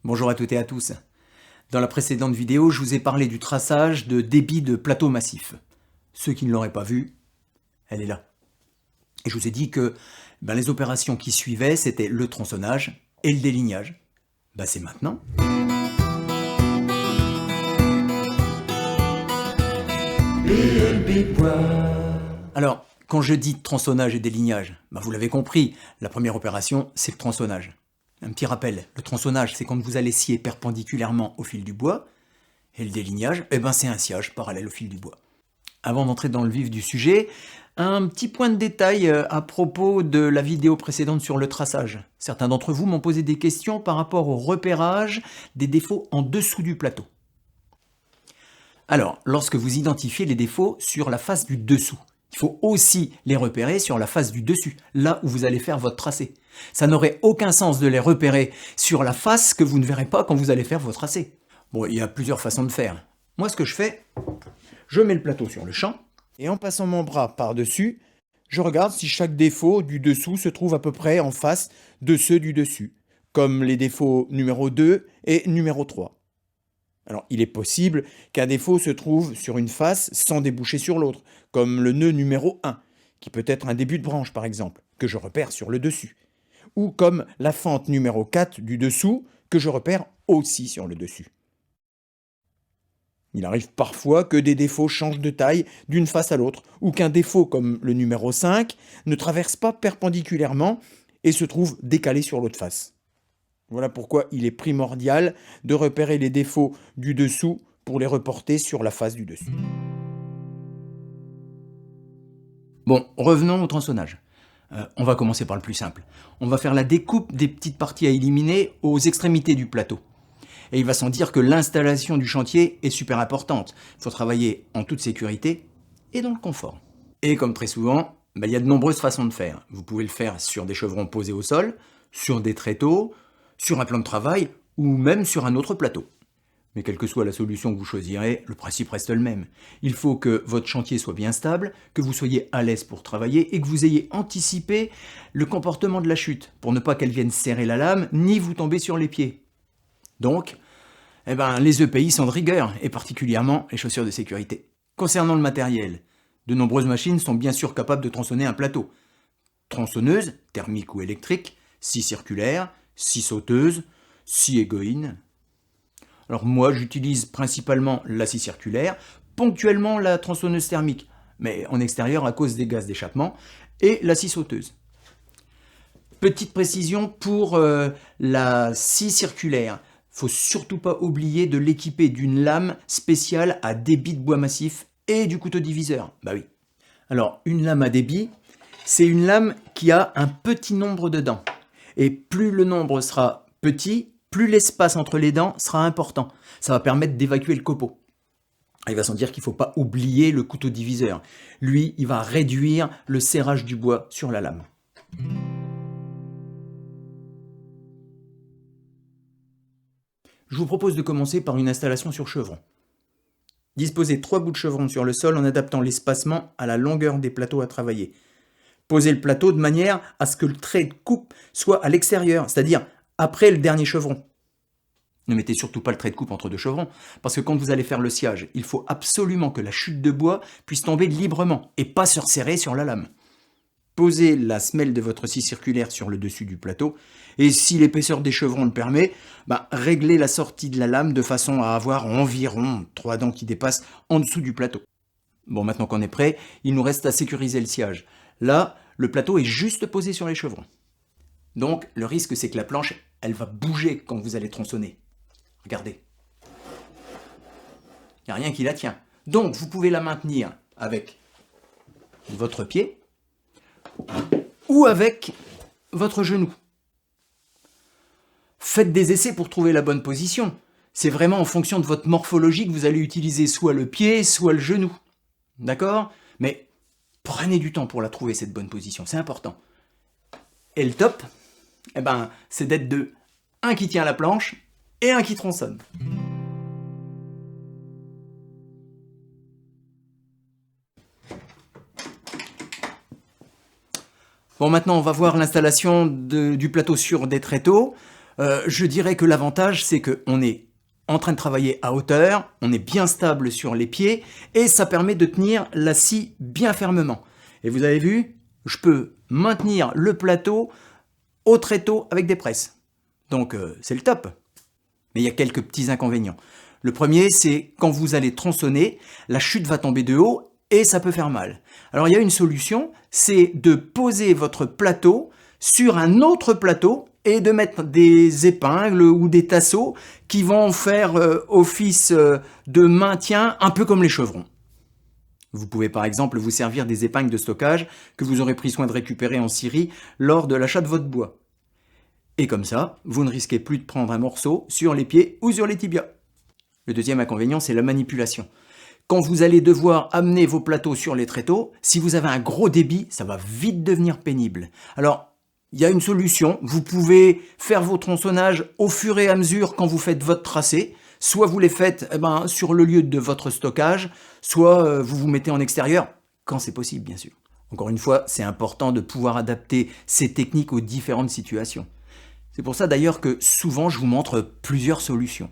Bonjour à toutes et à tous. Dans la précédente vidéo, je vous ai parlé du traçage de débit de plateaux massifs. Ceux qui ne l'auraient pas vu, elle est là. Et je vous ai dit que les opérations qui suivaient, c'était le tronçonnage et le délignage. C'est maintenant. Alors, quand je dis tronçonnage et délignage, vous l'avez compris, la première opération, c'est le tronçonnage. Un petit rappel, le tronçonnage, c'est quand vous allez scier perpendiculairement au fil du bois, et le délignage, c'est un sciage parallèle au fil du bois. Avant d'entrer dans le vif du sujet, un petit point de détail à propos de la vidéo précédente sur le traçage. Certains d'entre vous m'ont posé des questions par rapport au repérage des défauts en dessous du plateau. Alors, lorsque vous identifiez les défauts sur la face du dessous, il faut aussi les repérer sur la face du dessus, là où vous allez faire votre tracé. Ça n'aurait aucun sens de les repérer sur la face que vous ne verrez pas quand vous allez faire votre tracé. Bon, il y a plusieurs façons de faire. Moi, ce que je fais, je mets le plateau sur le champ, et en passant mon bras par-dessus, je regarde si chaque défaut du dessous se trouve à peu près en face de ceux du dessus, comme les défauts numéro 2 et numéro 3. Alors, il est possible qu'un défaut se trouve sur une face sans déboucher sur l'autre, comme le nœud numéro 1, qui peut être un début de branche par exemple, que je repère sur le dessus, ou comme la fente numéro 4 du dessous, que je repère aussi sur le dessus. Il arrive parfois que des défauts changent de taille d'une face à l'autre, ou qu'un défaut comme le numéro 5 ne traverse pas perpendiculairement et se trouve décalé sur l'autre face. Voilà pourquoi il est primordial de repérer les défauts du dessous pour les reporter sur la face du dessus. Bon, revenons au tronçonnage. On va commencer par le plus simple. On va faire la découpe des petites parties à éliminer aux extrémités du plateau. Et il va sans dire que l'installation du chantier est super importante. Il faut travailler en toute sécurité et dans le confort. Et comme très souvent, il y a de nombreuses façons de faire. Vous pouvez le faire sur des chevrons posés au sol, sur des tréteaux, sur un plan de travail ou même sur un autre plateau. Mais quelle que soit la solution que vous choisirez, le principe reste le même. Il faut que votre chantier soit bien stable, que vous soyez à l'aise pour travailler et que vous ayez anticipé le comportement de la chute pour ne pas qu'elle vienne serrer la lame ni vous tomber sur les pieds. Donc, les EPI sont de rigueur et particulièrement les chaussures de sécurité. Concernant le matériel, de nombreuses machines sont bien sûr capables de tronçonner un plateau. Tronçonneuse, thermique ou électrique, scie circulaire, scie sauteuse, scie égoïne. Alors moi, j'utilise principalement la scie circulaire, ponctuellement la tronçonneuse thermique, mais en extérieur à cause des gaz d'échappement, et la scie sauteuse. Petite précision pour la scie circulaire. Faut surtout pas oublier de l'équiper d'une lame spéciale à débit de bois massif et du couteau diviseur. Oui. Alors, une lame à débit, c'est une lame qui a un petit nombre de dents. Et plus le nombre sera petit, plus l'espace entre les dents sera important. Ça va permettre d'évacuer le copeau. Il va sans dire qu'il ne faut pas oublier le couteau diviseur. Lui, il va réduire le serrage du bois sur la lame. Je vous propose de commencer par une installation sur chevron. Disposez 3 bouts de chevron sur le sol en adaptant l'espacement à la longueur des plateaux à travailler. Posez le plateau de manière à ce que le trait de coupe soit à l'extérieur, c'est-à-dire après le dernier chevron. Ne mettez surtout pas le trait de coupe entre deux chevrons, parce que quand vous allez faire le sciage, il faut absolument que la chute de bois puisse tomber librement et pas se resserrer sur la lame. Posez la semelle de votre scie circulaire sur le dessus du plateau et si l'épaisseur des chevrons le permet, réglez la sortie de la lame de façon à avoir environ 3 dents qui dépassent en dessous du plateau. Bon, maintenant qu'on est prêt, il nous reste à sécuriser le sciage. Là, le plateau est juste posé sur les chevrons. Donc, le risque, c'est que la planche, elle va bouger quand vous allez tronçonner. Regardez. Il n'y a rien qui la tient. Donc, vous pouvez la maintenir avec votre pied ou avec votre genou. Faites des essais pour trouver la bonne position. C'est vraiment en fonction de votre morphologie que vous allez utiliser soit le pied, soit le genou. D'accord ? Mais prenez du temps pour la trouver, cette bonne position, c'est important. Et le top, c'est d'être deux. Un qui tient la planche et un qui tronçonne. Bon, maintenant, on va voir l'installation du plateau sur des tréteaux. Je dirais que l'avantage, c'est qu'on est en train de travailler à hauteur, on est bien stable sur les pieds, et ça permet de tenir la scie bien fermement. Et vous avez vu, je peux maintenir le plateau au tréteau avec des presses. Donc c'est le top. Mais il y a quelques petits inconvénients. Le premier, c'est quand vous allez tronçonner, la chute va tomber de haut et ça peut faire mal. Alors il y a une solution, c'est de poser votre plateau sur un autre plateau et de mettre des épingles ou des tasseaux qui vont faire office de maintien, un peu comme les chevrons. Vous pouvez par exemple vous servir des épingles de stockage que vous aurez pris soin de récupérer en scierie lors de l'achat de votre bois. Et comme ça, vous ne risquez plus de prendre un morceau sur les pieds ou sur les tibias. Le deuxième inconvénient, c'est la manipulation. Quand vous allez devoir amener vos plateaux sur les tréteaux, si vous avez un gros débit, ça va vite devenir pénible. Alors, il y a une solution. Vous pouvez faire vos tronçonnages au fur et à mesure quand vous faites votre tracé. Soit vous les faites sur le lieu de votre stockage, soit vous vous mettez en extérieur, quand c'est possible, bien sûr. Encore une fois, c'est important de pouvoir adapter ces techniques aux différentes situations. C'est pour ça d'ailleurs que souvent je vous montre plusieurs solutions.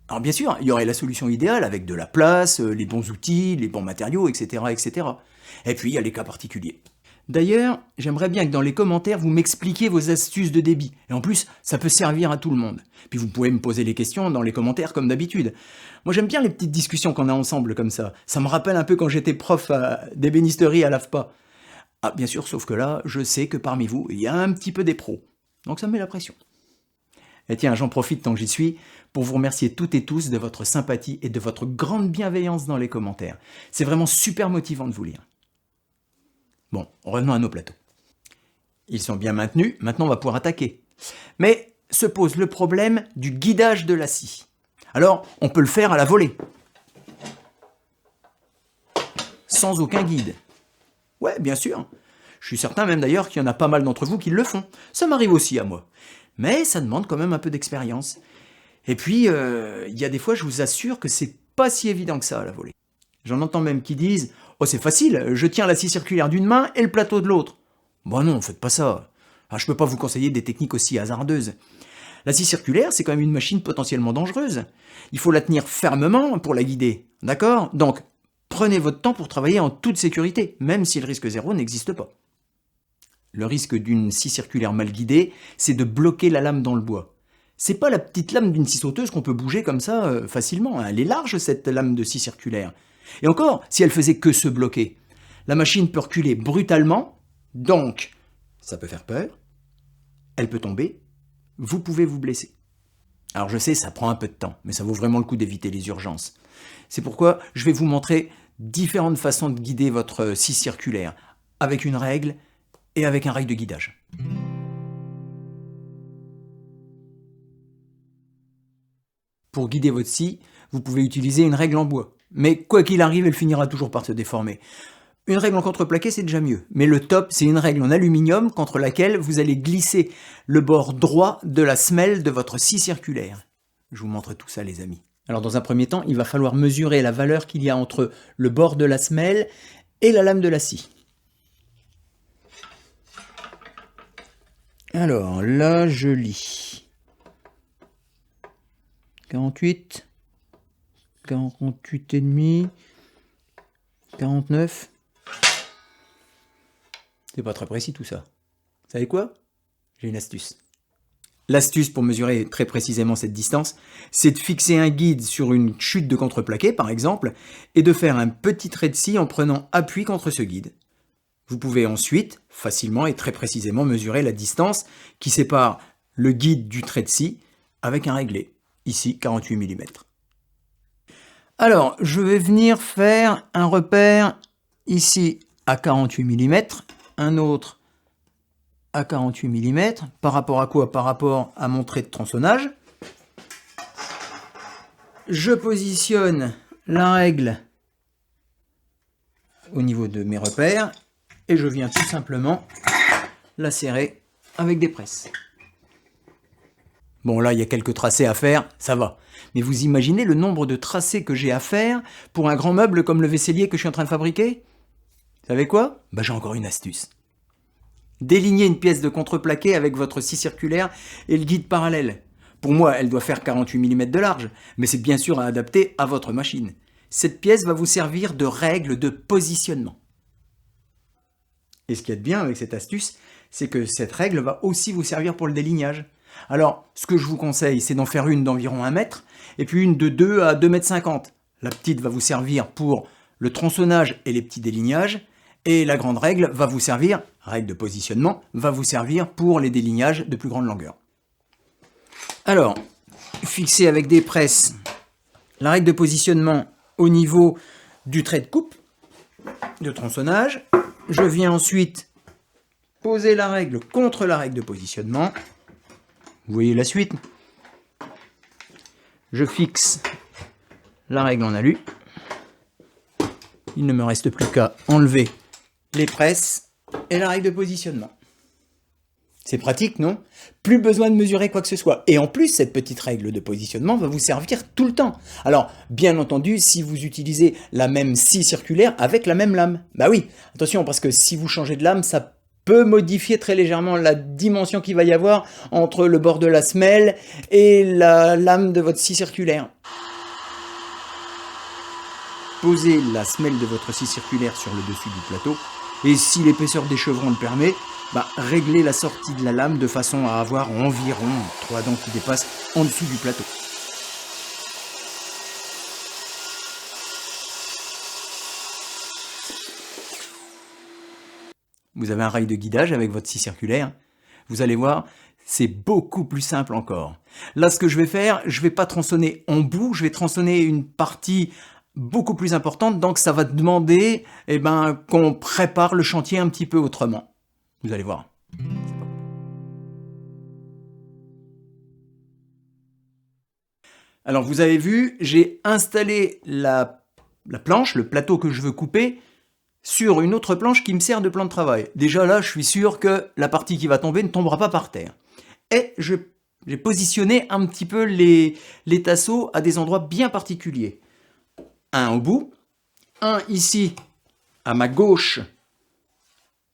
Alors bien sûr, il y aurait la solution idéale avec de la place, les bons outils, les bons matériaux, etc., etc. Et puis il y a les cas particuliers. D'ailleurs, j'aimerais bien que dans les commentaires, vous m'expliquiez vos astuces de débit. Et en plus, ça peut servir à tout le monde. Puis vous pouvez me poser les questions dans les commentaires comme d'habitude. Moi j'aime bien les petites discussions qu'on a ensemble comme ça. Ça me rappelle un peu quand j'étais prof d'ébénisterie à l'AFPA. Ah bien sûr, sauf que là, je sais que parmi vous, il y a un petit peu des pros. Donc ça me met la pression. Et tiens, j'en profite tant que j'y suis pour vous remercier toutes et tous de votre sympathie et de votre grande bienveillance dans les commentaires. C'est vraiment super motivant de vous lire. Bon, revenons à nos plateaux. Ils sont bien maintenus, maintenant on va pouvoir attaquer. Mais se pose le problème du guidage de la scie. Alors, on peut le faire à la volée. Sans aucun guide. Ouais, bien sûr. Je suis certain même d'ailleurs qu'il y en a pas mal d'entre vous qui le font. Ça m'arrive aussi à moi. Mais ça demande quand même un peu d'expérience. Et puis, il y a des fois, je vous assure que c'est pas si évident que ça à la volée. J'en entends même qui disent « Oh, c'est facile, je tiens la scie circulaire d'une main et le plateau de l'autre. » Bon non, faites pas ça. Ah, je peux pas vous conseiller des techniques aussi hasardeuses. La scie circulaire, c'est quand même une machine potentiellement dangereuse. Il faut la tenir fermement pour la guider, d'accord? Donc, prenez votre temps pour travailler en toute sécurité, même si le risque zéro n'existe pas. Le risque d'une scie circulaire mal guidée, c'est de bloquer la lame dans le bois. C'est pas la petite lame d'une scie sauteuse qu'on peut bouger comme ça facilement. Elle est large, cette lame de scie circulaire. Et encore, si elle faisait que se bloquer, la machine peut reculer brutalement, donc ça peut faire peur, elle peut tomber, vous pouvez vous blesser. Alors je sais, ça prend un peu de temps, mais ça vaut vraiment le coup d'éviter les urgences. C'est pourquoi je vais vous montrer différentes façons de guider votre scie circulaire, avec une règle et avec un rail de guidage. Pour guider votre scie, vous pouvez utiliser une règle en bois. Mais quoi qu'il arrive, elle finira toujours par se déformer. Une règle en contreplaqué, c'est déjà mieux. Mais le top, c'est une règle en aluminium contre laquelle vous allez glisser le bord droit de la semelle de votre scie circulaire. Je vous montre tout ça, les amis. Alors dans un premier temps, il va falloir mesurer la valeur qu'il y a entre le bord de la semelle et la lame de la scie. Alors là, je lis 48, 48,5, 49. C'est pas très précis tout ça. Vous savez quoi? J'ai une astuce. L'astuce pour mesurer très précisément cette distance, c'est de fixer un guide sur une chute de contreplaqué, par exemple, et de faire un petit trait de scie en prenant appui contre ce guide. Vous pouvez ensuite facilement et très précisément mesurer la distance qui sépare le guide du trait de scie avec un réglé, ici 48 mm. Alors, je vais venir faire un repère ici à 48 mm, un autre à 48 mm, par rapport à quoi? Par rapport à mon trait de tronçonnage. Je positionne la règle au niveau de mes repères et je viens tout simplement la serrer avec des presses. Bon là, il y a quelques tracés à faire, ça va. Mais vous imaginez le nombre de tracés que j'ai à faire pour un grand meuble comme le vaisselier que je suis en train de fabriquer? Vous savez quoi? J'ai encore une astuce. Délignez une pièce de contreplaqué avec votre scie circulaire et le guide parallèle. Pour moi, elle doit faire 48 mm de large, mais c'est bien sûr à adapter à votre machine. Cette pièce va vous servir de règle de positionnement. Et ce qu'il y a de bien avec cette astuce, c'est que cette règle va aussi vous servir pour le délignage. Alors, ce que je vous conseille, c'est d'en faire une d'environ 1 mètre, et puis une de 2 à 2,50 m. La petite va vous servir pour le tronçonnage et les petits délignages, et la grande règle va vous servir, règle de positionnement, va vous servir pour les délignages de plus grande longueur. Alors, fixer avec des presses la règle de positionnement au niveau du trait de coupe, de tronçonnage. Je viens ensuite poser la règle contre la règle de positionnement. Vous voyez la suite. Je fixe la règle en alu. Il ne me reste plus qu'à enlever les presses et la règle de positionnement. C'est pratique, non? Plus besoin de mesurer quoi que ce soit. Et en plus, cette petite règle de positionnement va vous servir tout le temps. Alors, bien entendu, si vous utilisez la même scie circulaire avec la même lame. Bah oui, attention, parce que si vous changez de lame, ça peut modifier très légèrement la dimension qu'il va y avoir entre le bord de la semelle et la lame de votre scie circulaire. Posez la semelle de votre scie circulaire sur le dessus du plateau, et si l'épaisseur des chevrons le permet, réglez la sortie de la lame de façon à avoir environ 3 dents qui dépassent en dessous du plateau. Vous avez un rail de guidage avec votre scie circulaire. Vous allez voir, c'est beaucoup plus simple encore. Là, ce que je vais faire, je ne vais pas tronçonner en bout, je vais tronçonner une partie beaucoup plus importante, donc ça va demander qu'on prépare le chantier un petit peu autrement. Vous allez voir. Alors vous avez vu, j'ai installé la planche, le plateau que je veux couper, sur une autre planche qui me sert de plan de travail. Déjà là, je suis sûr que la partie qui va tomber ne tombera pas par terre. Et j'ai positionné un petit peu les tasseaux à des endroits bien particuliers. Un au bout, un ici à ma gauche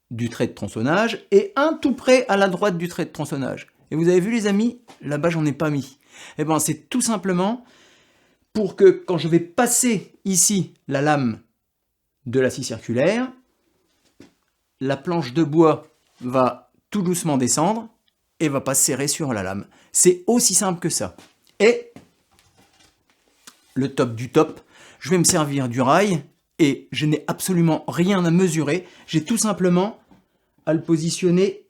du trait de tronçonnage et un tout près à la droite du trait de tronçonnage. Et vous avez vu les amis, là-bas j'en ai pas mis. Eh bien c'est tout simplement pour que quand je vais passer ici la lame de la scie circulaire, la planche de bois va tout doucement descendre et va pas se serrer sur la lame. C'est aussi simple que ça. Et le top du top, je vais me servir du rail et je n'ai absolument rien à mesurer. J'ai tout simplement à le positionner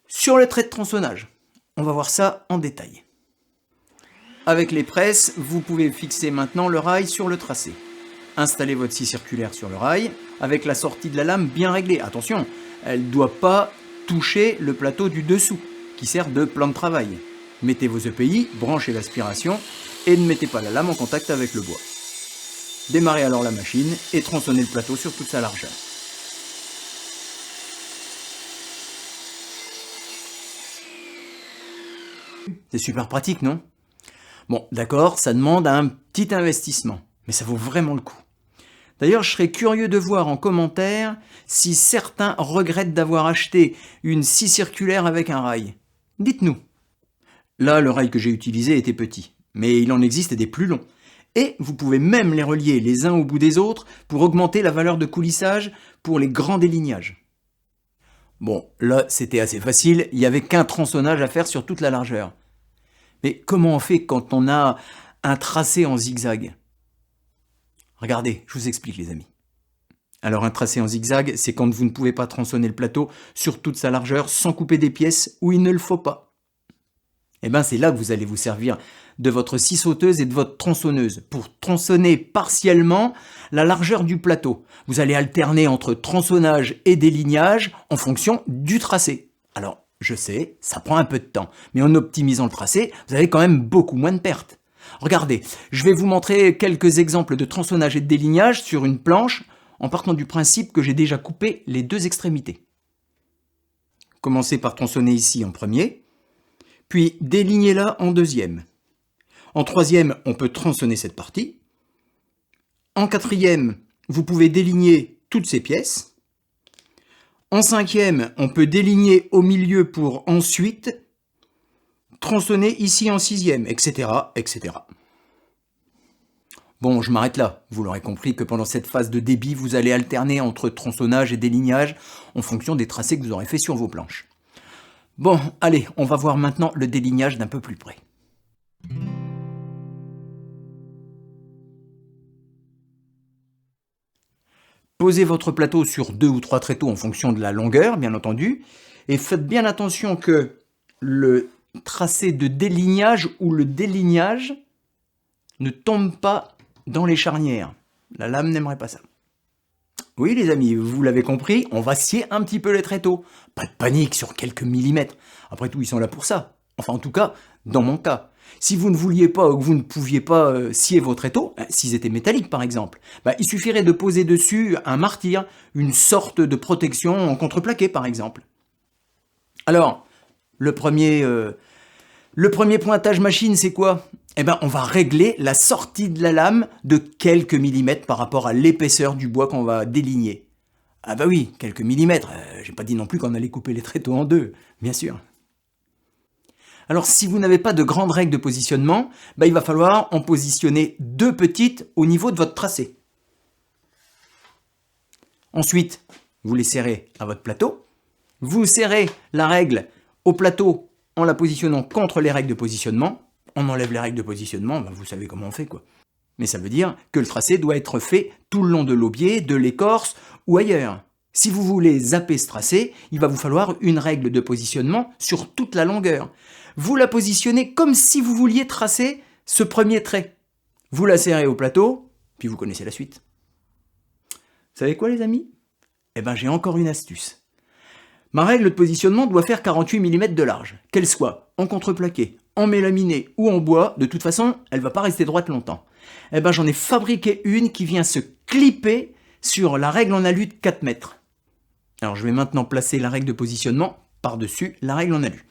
sur le trait de tronçonnage. On va voir ça en détail. Avec les presses, vous pouvez fixer maintenant le rail sur le tracé. Installez votre scie circulaire sur le rail avec la sortie de la lame bien réglée. Attention, elle ne doit pas toucher le plateau du dessous qui sert de plan de travail. Mettez vos EPI, branchez l'aspiration et ne mettez pas la lame en contact avec le bois. Démarrez alors la machine et tronçonnez le plateau sur toute sa largeur. C'est super pratique, non? Bon, d'accord, ça demande un petit investissement, mais ça vaut vraiment le coup. D'ailleurs, je serais curieux de voir en commentaire si certains regrettent d'avoir acheté une scie circulaire avec un rail. Dites-nous. Là, le rail que j'ai utilisé était petit, mais il en existe des plus longs. Et vous pouvez même les relier les uns au bout des autres pour augmenter la valeur de coulissage pour les grands délignages. Bon, là, c'était assez facile, il n'y avait qu'un tronçonnage à faire sur toute la largeur. Mais comment on fait quand on a un tracé en zigzag? Regardez, je vous explique les amis. Alors un tracé en zigzag, c'est quand vous ne pouvez pas tronçonner le plateau sur toute sa largeur sans couper des pièces où il ne le faut pas. Et bien c'est là que vous allez vous servir de votre scie sauteuse et de votre tronçonneuse pour tronçonner partiellement la largeur du plateau. Vous allez alterner entre tronçonnage et délignage en fonction du tracé. Alors, je sais, ça prend un peu de temps, mais en optimisant le tracé, vous avez quand même beaucoup moins de pertes. Regardez, je vais vous montrer quelques exemples de tronçonnage et de délignage sur une planche en partant du principe que j'ai déjà coupé les deux extrémités. Commencez par tronçonner ici en premier, puis délignez-la en deuxième. En troisième, on peut tronçonner cette partie. En quatrième, vous pouvez déligner toutes ces pièces. En cinquième, on peut déligner au milieu pour ensuite tronçonner ici en 6e, etc., etc. Bon, je m'arrête là. Vous l'aurez compris que pendant cette phase de débit, vous allez alterner entre tronçonnage et délignage en fonction des tracés que vous aurez fait sur vos planches. Bon, allez, on va voir maintenant le délignage d'un peu plus près. Posez votre plateau sur 2 ou 3 tréteaux en fonction de la longueur, bien entendu, et faites bien attention que le tracé de délignage ou le délignage ne tombe pas dans les charnières. La lame n'aimerait pas ça. Oui les amis, vous l'avez compris, on va scier un petit peu les tréteaux. Pas de panique sur quelques millimètres. Après tout, ils sont là pour ça. Enfin en tout cas, dans mon cas. Si vous ne vouliez pas ou que vous ne pouviez pas scier vos tréteaux, s'ils étaient métalliques par exemple, il suffirait de poser dessus un martyr, une sorte de protection en contreplaqué par exemple. Alors, le premier pointage machine, c'est quoi? On va régler la sortie de la lame de quelques millimètres par rapport à l'épaisseur du bois qu'on va déligner. Ah bah oui, quelques millimètres. J'ai pas dit non plus qu'on allait couper les tréteaux en deux, bien sûr. Alors si vous n'avez pas de grande règle de positionnement, il va falloir en positionner 2 petites au niveau de votre tracé. Ensuite, vous les serrez à votre plateau. Vous serrez la règle au plateau en la positionnant contre les règles de positionnement. On enlève les règles de positionnement, vous savez comment on fait quoi. Mais ça veut dire que le tracé doit être fait tout le long de l'aubier, de l'écorce ou ailleurs. Si vous voulez zapper ce tracé, il va vous falloir une règle de positionnement sur toute la longueur. Vous la positionnez comme si vous vouliez tracer ce premier trait. Vous la serrez au plateau, puis vous connaissez la suite. Vous savez quoi les amis? J'ai encore une astuce. Ma règle de positionnement doit faire 48 mm de large, qu'elle soit en contreplaqué, en mélaminé ou en bois, de toute façon, elle ne va pas rester droite longtemps. J'en ai fabriqué une qui vient se clipper sur la règle en alu de 4 mètres. Alors je vais maintenant placer la règle de positionnement par-dessus la règle en alu.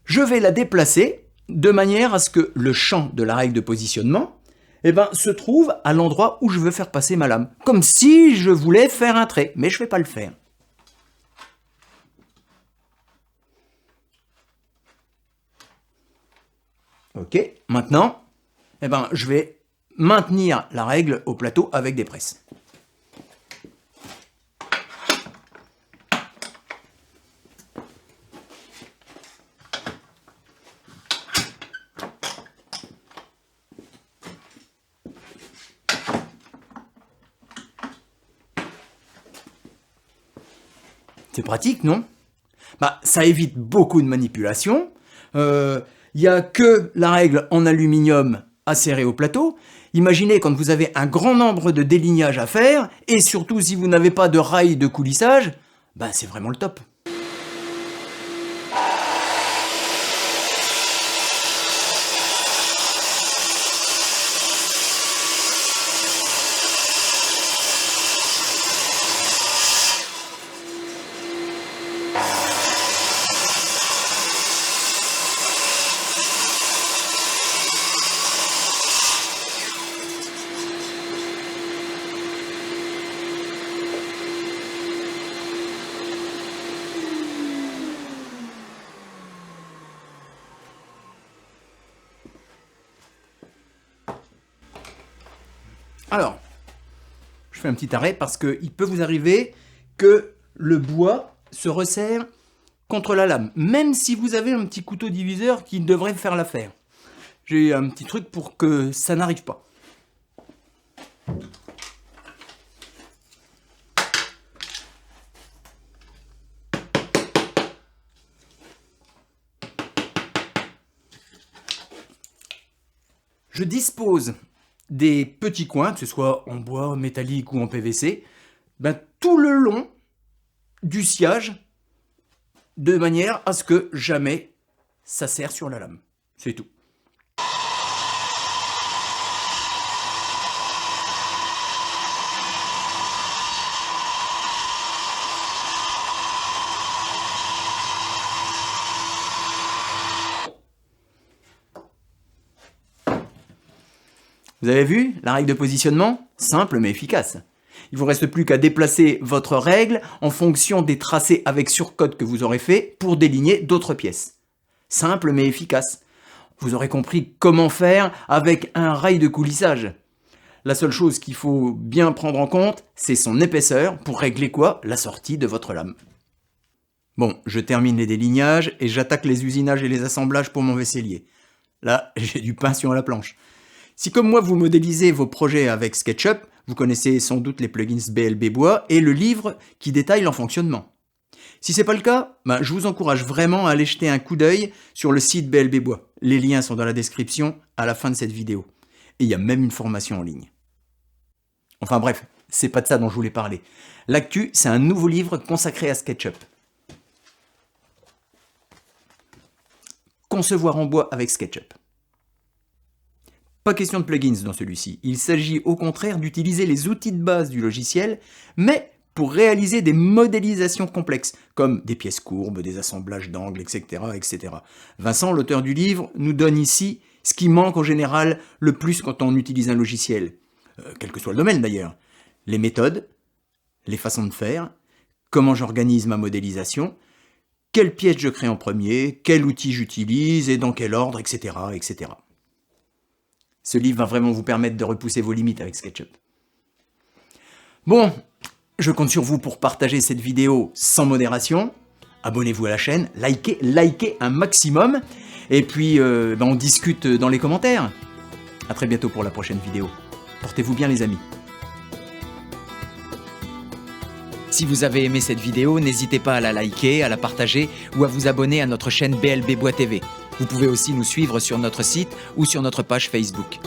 Je vais la déplacer de manière à ce que le champ de la règle de positionnement se trouve à l'endroit où je veux faire passer ma lame. Comme si je voulais faire un trait, mais je ne vais pas le faire. Ok, maintenant, je vais maintenir la règle au plateau avec des presses. C'est pratique, non? Ça évite beaucoup de manipulations. Il n'y a que la règle en aluminium à serrer au plateau. Imaginez quand vous avez un grand nombre de délignages à faire, et surtout si vous n'avez pas de rail de coulissage, c'est vraiment le top. Alors, je fais un petit arrêt parce qu'il peut vous arriver que le bois se resserre contre la lame, même si vous avez un petit couteau diviseur qui devrait faire l'affaire. J'ai un petit truc pour que ça n'arrive pas. Je dispose des petits coins, que ce soit en bois, métallique ou en PVC, tout le long du sciage, de manière à ce que jamais ça serre sur la lame. C'est tout. Vous avez vu la règle de positionnement? Simple mais efficace. Il vous reste plus qu'à déplacer votre règle en fonction des tracés avec surcode que vous aurez fait pour déligner d'autres pièces. Simple mais efficace. Vous aurez compris comment faire avec un rail de coulissage. La seule chose qu'il faut bien prendre en compte, c'est son épaisseur pour régler quoi? La sortie de votre lame. Bon, je termine les délignages et j'attaque les usinages et les assemblages pour mon vaisselier. Là, j'ai du pain sur la planche. Si comme moi vous modélisez vos projets avec SketchUp, vous connaissez sans doute les plugins BLB Bois et le livre qui détaille leur fonctionnement. Si c'est pas le cas, je vous encourage vraiment à aller jeter un coup d'œil sur le site BLB Bois. Les liens sont dans la description à la fin de cette vidéo. Et il y a même une formation en ligne. Enfin bref, c'est pas de ça dont je voulais parler. L'actu, c'est un nouveau livre consacré à SketchUp. Concevoir en bois avec SketchUp. Pas question de plugins dans celui-ci. Il s'agit au contraire d'utiliser les outils de base du logiciel, mais pour réaliser des modélisations complexes, comme des pièces courbes, des assemblages d'angles, etc., etc. Vincent, l'auteur du livre, nous donne ici ce qui manque en général le plus quand on utilise un logiciel, quel que soit le domaine d'ailleurs. Les méthodes, les façons de faire, comment j'organise ma modélisation, quelle pièce je crée en premier, quel outil j'utilise et dans quel ordre, etc., etc. Ce livre va vraiment vous permettre de repousser vos limites avec SketchUp. Bon, je compte sur vous pour partager cette vidéo sans modération. Abonnez-vous à la chaîne, likez un maximum. Et puis, on discute dans les commentaires. À très bientôt pour la prochaine vidéo. Portez-vous bien les amis. Si vous avez aimé cette vidéo, n'hésitez pas à la liker, à la partager ou à vous abonner à notre chaîne BLB Bois TV. Vous pouvez aussi nous suivre sur notre site ou sur notre page Facebook.